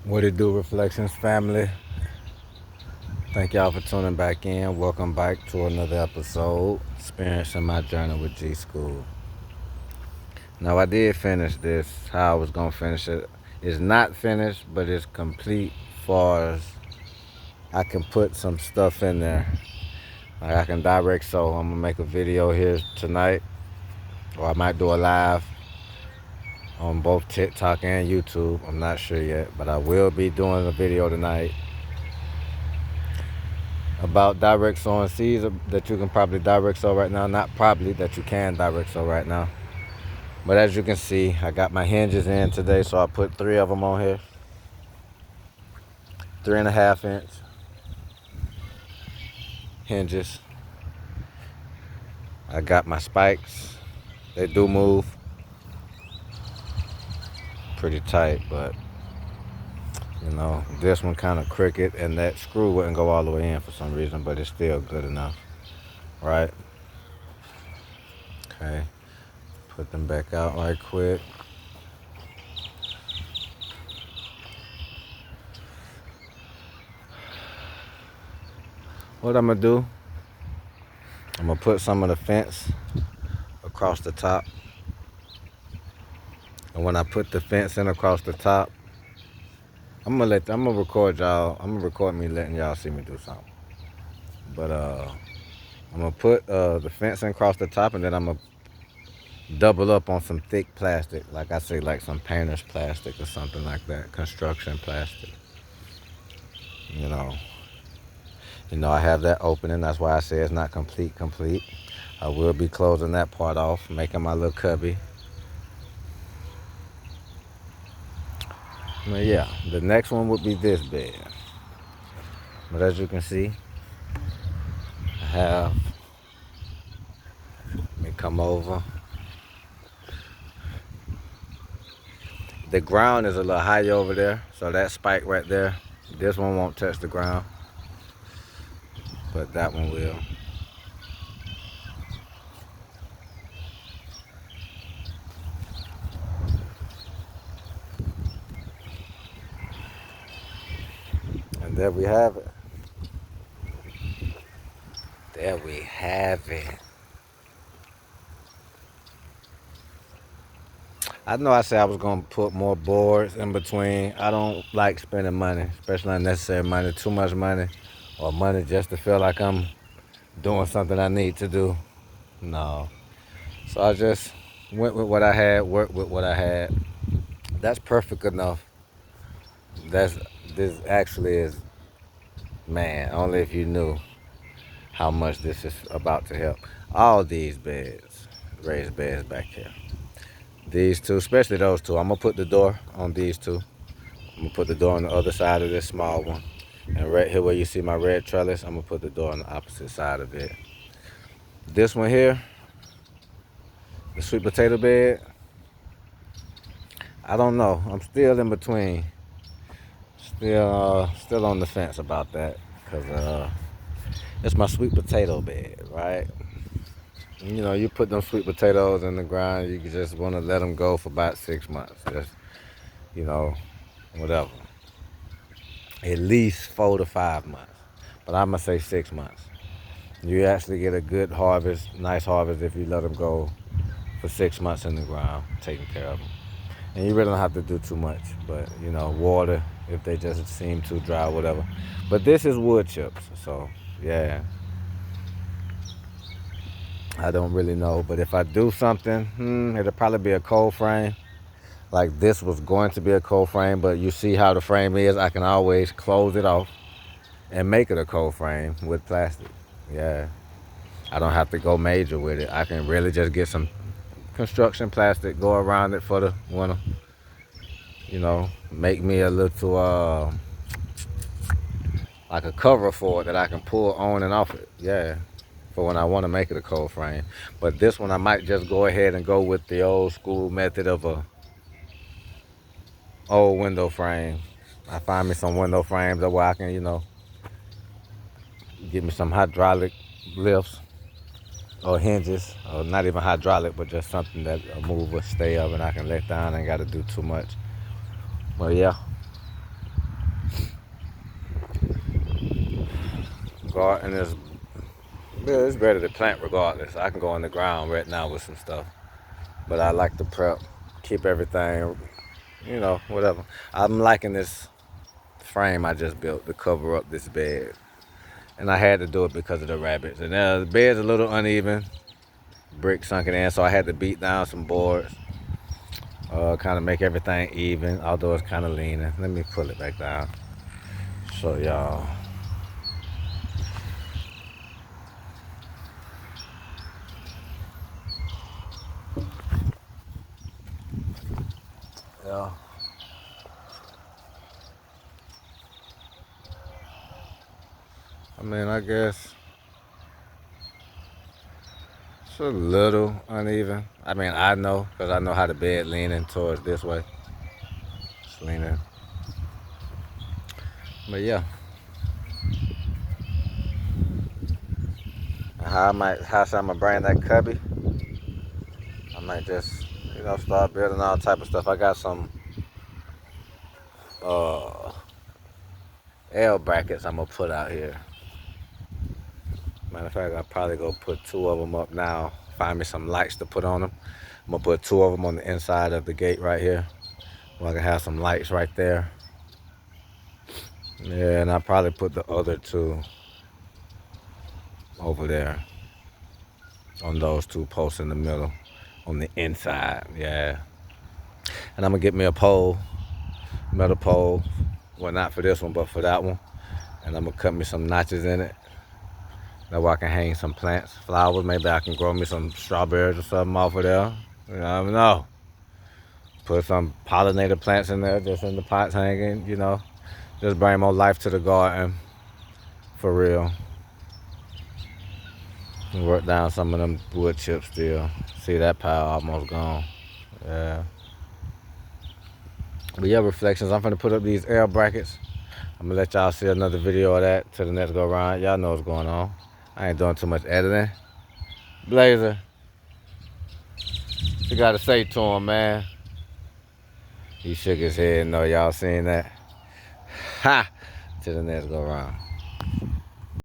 What it do, Reflections family? Thank y'all for tuning back in. Welcome back to another episode, experiencing my journey with G School. Now, I did finish this. How I was gonna finish it? It's not finished, but it's complete. Far as I can put some stuff in there, like I can direct. So I'm gonna make a video here tonight, or I might do a live on both TikTok and YouTube. I'm not sure yet, but I will be doing a video tonight about direct sewing seeds that you can probably direct sew right now. Not probably, that you can direct sew right now. But as you can see, I got my hinges in today, so I put 3 of them on here. 3.5 inch hinges. I got my spikes. They do move pretty tight, but this one kind of crooked, and that screw wouldn't go all the way in for some reason, but it's still good enough, right? Okay, put them back out right quick. What I'm gonna do, I'm gonna put some of the fence across the top. And when I put the fence in across the top, I'm gonna record y'all. I'm gonna record me letting y'all see me do something. But I'm gonna put the fence in across the top, and then I'm gonna double up on some thick plastic, like I say, like some painter's plastic or something like that, construction plastic. You know, I have that opening. That's why I say it's not complete. I will be closing that part off, making my little cubby. But yeah, the next one would be this bed. But as you can see, I have, let me come over. The ground is a little higher over there, so that spike right there, this one won't touch the ground, but that one will. And there we have it. There we have it. I know I said I was gonna put more boards in between. I don't like spending money, especially unnecessary money, too much money, or money just to feel like I'm doing something I need to do. No. So I just went with what I had, worked with what I had. That's perfect enough. This actually is, man, only if you knew how much this is about to help. All these beds, raised beds back here. These two, especially those two. I'm gonna put the door on these two. I'm gonna put the door on the other side of this small one. And right here where you see my red trellis, I'm gonna put the door on the opposite side of it. This one here, the sweet potato bed, I don't know. I'm still in between. Still on the fence about that. Cause it's my sweet potato bed, right? You put them sweet potatoes in the ground, you just want to let them go for about 6 months. Just, you know, whatever. At least 4 to 5 months. But I'm going to say 6 months. You actually get a good harvest, nice harvest, if you let them go for 6 months in the ground, taking care of them. And you really don't have to do too much. But, water, if they just seem too dry, whatever. But this is wood chips. So, yeah. I don't really know, but if I do something, it'll probably be a cold frame. Like this was going to be a cold frame, but you see how the frame is. I can always close it off and make it a cold frame with plastic. Yeah, I don't have to go major with it. I can really just get some construction plastic, go around it for the winter. Make me a little, like a cover for it that I can pull on and off it. Yeah. For when I want to make it a cold frame. But this one I might just go ahead and go with the old school method of a old window frame. I find me some window frames where I can, get me some hydraulic lifts or hinges, or not even hydraulic, but just something that a move will stay up and I can let down. I ain't got to do too much. But yeah, garden is, yeah, it's ready to plant regardless. I can go on the ground right now with some stuff. But I like to prep, keep everything, whatever. I'm liking this frame I just built to cover up this bed. And I had to do it because of the rabbits. And the bed's a little uneven, brick sunken in, so I had to beat down some boards, kind of make everything even, although it's kind of leaning. Let me pull it back down, show y'all. Yeah. I mean, I guess it's a little uneven. I mean, I know, because I know how the bed leaning towards this way. It's leaning. But yeah. How should I bring that cubby? I might just, start building all type of stuff. I got some uh L brackets I'm gonna put out here. Matter of fact, I'll probably go put 2 of them up now. Find me some lights to put on them. I'm gonna put 2 of them on the inside of the gate right here, where I can have some lights right there. Yeah, and I'll probably put the other 2 over there on those 2 posts in the middle on the inside. Yeah. And I'm gonna get me a pole, metal pole. Well, not for this one, but for that one. And I'm gonna cut me some notches in it. That way I can hang some plants, flowers. Maybe I can grow me some strawberries or something off of there. You never know. Put some pollinator plants in there, just in the pots hanging, Just bring more life to the garden, for real. And work down some of them wood chips still. See that pile almost gone. Yeah. But yeah, reflections. I'm finna put up these L brackets. I'm gonna let y'all see another video of that till the next go round. Y'all know what's going on. I ain't doing too much editing. Blazer, you gotta say to him, man. He shook his head. No, y'all seen that? Ha! Till the next go round.